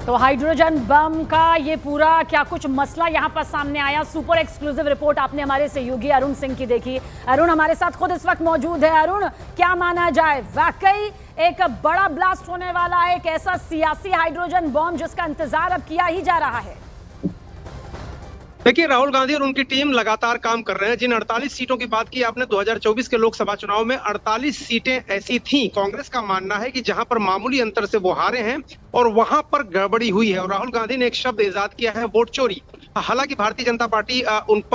तो hydrogen bomb का ये पूरा क्या कुछ मसला यहाँ पर सामने आया। सुपर एक्सक्लूसिव रिपोर्ट आपने हमारे सहयोगी अरुण सिंह की देखी। अरुण हमारे साथ खुद इस वक्त मौजूद है। अरुण, क्या माना जाए, वाकई एक बड़ा ब्लास्ट होने वाला है, एक ऐसा सियासी हाइड्रोजन बम जिसका इंतजार अब किया ही जा रहा है? देखिए, राहुल गांधी और उनकी टीम लगातार काम कर रहे हैं। जिन 48 सीटों की बात की आपने 2024 के लोकसभा चुनाव में, 48 सीटें ऐसी थीं, कांग्रेस का मानना है कि जहां पर मामूली अंतर से वो हारे हैं और वहां पर गड़बड़ी हुई है। और राहुल गांधी ने एक शब्द इजाद किया है, वोट चोरी। हालांकि भारतीय जनता पार्टी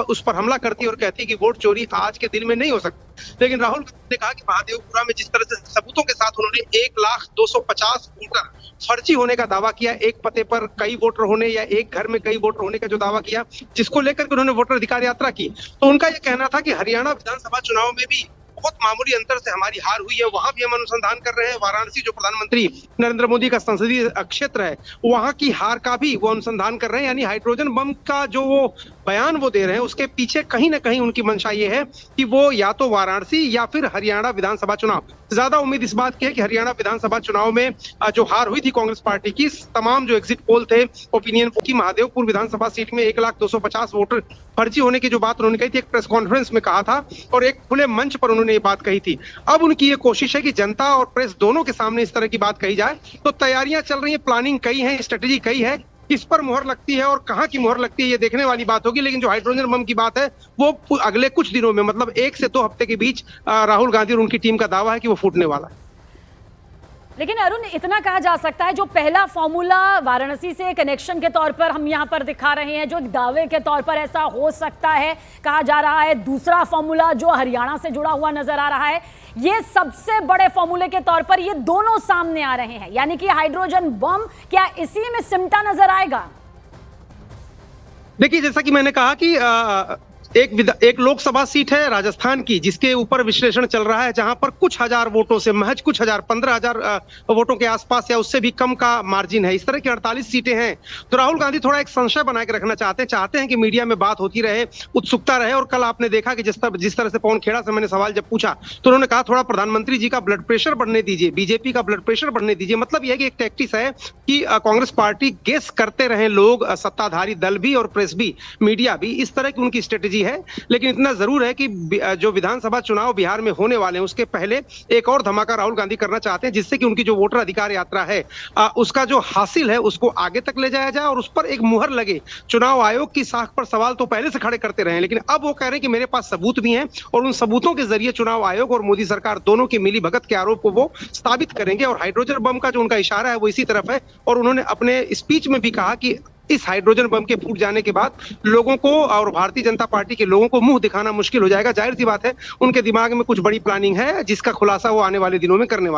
उस पर हमला करती है और कहती है कि वोट चोरी आज के दिन में नहीं हो सकती, लेकिन राहुल गांधी ने कहा कि महादेवपुरा में जिस तरह से सबूतों के साथ उन्होंने 1,250,000 वोटर फर्जी होने का दावा किया, एक पते पर कई वोटर होने या एक घर में कई वोटर होने का जो दावा किया, जिसको लेकर के उन्होंने वोटर अधिकार यात्रा की, तो उनका यह कहना था कि हरियाणा विधानसभा चुनाव में भी बहुत मामूली अंतर से हमारी हार हुई है। वहां भी हम अनुसंधान कर रहे हैं। वाराणसी, जो प्रधानमंत्री नरेंद्र मोदी का संसदीय क्षेत्र है, वहां की हार का भी वो अनुसंधान कर रहे हैं। यानी हाइड्रोजन बम का जो वो बयान वो दे रहे हैं, उसके पीछे कहीं ना कहीं उनकी मंशा ये है कि वो या तो वाराणसी या फिर हरियाणा विधानसभा चुनाव, ज्यादा उम्मीद इस बात की है कि हरियाणा विधानसभा चुनाव में जो हार हुई थी कांग्रेस पार्टी की, तमाम जो एग्जिट पोल थे, ओपिनियन पोल की, महादेवपुर विधानसभा सीट में 1,250,000 वोटर फर्जी होने की जो बात उन्होंने कही थी, एक प्रेस कॉन्फ्रेंस में कहा था और एक खुले मंच पर उन्होंने ये बात कही थी। अब उनकी ये कोशिश है कि जनता और प्रेस दोनों के सामने इस तरह की बात कही जाए। तो तैयारियां चल रही है, प्लानिंग कई है, स्ट्रेटेजी कई है। किस पर मुहर लगती है और कहां की मुहर लगती है, ये देखने वाली बात होगी। लेकिन जो हाइड्रोजन बम की बात है, वो अगले कुछ दिनों में, मतलब 1 से 2 हफ्ते के बीच, राहुल गांधी और उनकी टीम का दावा है कि वो फूटने वाला है। लेकिन अरुण, इतना कहा जा सकता है, जो पहला फॉर्मूला वाराणसी से कनेक्शन के तौर पर हम यहाँ पर दिखा रहे हैं, जो दावे के तौर पर ऐसा हो सकता है कहा जा रहा है, दूसरा फॉर्मूला जो हरियाणा से जुड़ा हुआ नजर आ रहा है, ये सबसे बड़े फॉर्मूले के तौर पर ये दोनों सामने आ रहे हैं। यानी कि हाइड्रोजन बम क्या इसी में सिमटा नजर आएगा? देखिए, जैसा कि मैंने कहा कि एक लोकसभा सीट है राजस्थान की, जिसके ऊपर विश्लेषण चल रहा है, जहां पर कुछ हजार वोटों से, महज कुछ हजार, 15,000 वोटों के आसपास या उससे भी कम का मार्जिन है। इस तरह की 48 सीटें हैं। तो राहुल गांधी थोड़ा एक संशय बना के रखना चाहते हैं कि मीडिया में बात होती रहे, उत्सुकता रहे। और कल आपने देखा कि जिस तरह से पवन खेड़ा से मैंने सवाल जब पूछा, तो उन्होंने कहा थोड़ा प्रधानमंत्री जी का ब्लड प्रेशर बढ़ने दीजिए, बीजेपी का ब्लड प्रेशर बढ़ने दीजिए। मतलब यह कि एक टैक्टिस है कि कांग्रेस पार्टी गेस करते रहे लोग, सत्ताधारी दल भी और प्रेस भी, मीडिया भी, इस तरह की उनकी स्ट्रेटेजी है। लेकिन इतना जरूर है कि जो विधानसभा चुनाव बिहार में होने वाले हैं, उसके पहले एक और धमाका राहुल गांधी करना चाहते हैं, जिससे कि उनकी जो वोटर अधिकार यात्रा है, उसका जो हासिल है उसको आगे तक ले जाया जाए और उस पर एक मुहर लगे। चुनाव आयोग की साख पर सवाल तो पहले से खड़े करते रहे, लेकिन अब वो कह रहे हैं कि मेरे पास सबूत भी हैं और उन सबूतों के जरिए चुनाव आयोग और मोदी सरकार दोनों की मिली भगत के आरोप को वो साबित करेंगे। और हाइड्रोजन बम का जो उनका इशारा है वो इसी तरफ है। और उन्होंने अपने स्पीच में भी कहा कि इस हाइड्रोजन बम के फूट जाने के बाद लोगों को और भारतीय जनता पार्टी के लोगों को मुंह दिखाना मुश्किल हो जाएगा। जाहिर सी बात है, उनके दिमाग में कुछ बड़ी प्लानिंग है, जिसका खुलासा वो आने वाले दिनों में करने वाले।